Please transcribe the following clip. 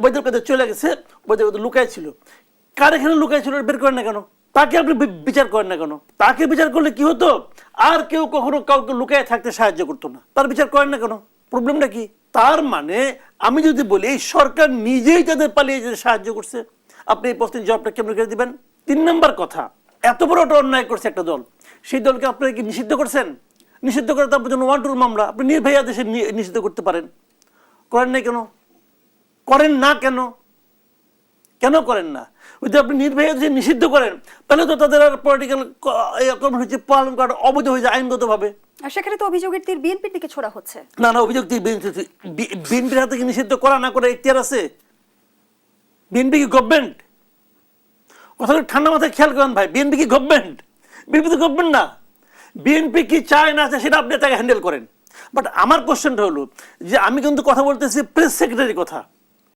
ওবায়দুল কাদের চলে গেছে, ওবায়দুল কাদের লুকায় ছিল, কার এখানে লুকায় ছিল বের করেন না কেন? তাকে আপনি বিচার করেন না কেন? তাকে বিচার করলে কি হতো, আর কেউ কখনো কাউকে লুকায় থাকতে সাহায্য করতো না, তার বিচার করেন না কেন? প্রবলেমটা কি? তার মানে আমি যদি বলি এই সরকার নিজেই তাদের পালিয়ে যেতে সাহায্য করছে, আপনি এই প্রশ্নের জবাবটা কেমন করে দিবেন? 3 নম্বর কথা, এত বড় একটা অন্যায় করছে একটা দল, সেই দলকে আপনারা কি নিষিদ্ধ করছেন? নিষিদ্ধ করে তারপর জন্য 1-2 মামলা আপনি নির্ভয়া দেশে নিষিদ্ধ করতে পারেন, করেন নাই কেন? করেন না কেন? কেন করেন না? যদি আপনি নির্ভয়া দেশে নিষিদ্ধ করেন তাহলে তো তাদের আর পলিটিক্যাল কর্মসূচি পালন করা অবৈধ হয়ে যায় আইনগতভাবে। আর সেখানে তো অভিযোগের তীর বিএনপির দিকে ছোড়া হচ্ছে। না না, অভিযোগ বিএনপির হাতে কি নিষিদ্ধ করা না করে ইতিহার আছে? বিএনপি কি গভর্নমেন্ট? কথাটা ঠান্ডা মাথায় খেয়াল করেন ভাই, বিএনপি কি গভর্নমেন্ট? বিএনপি তো গভর্নমেন্ট না। বিএনপি কি চায় না চায় সেটা আপনি তাকে হ্যান্ডেল করেন। বাট আমার কোশ্চেনটা হলো যে আমি কিন্তু কথা বলতেছি প্রেস সেক্রেটারির কথা,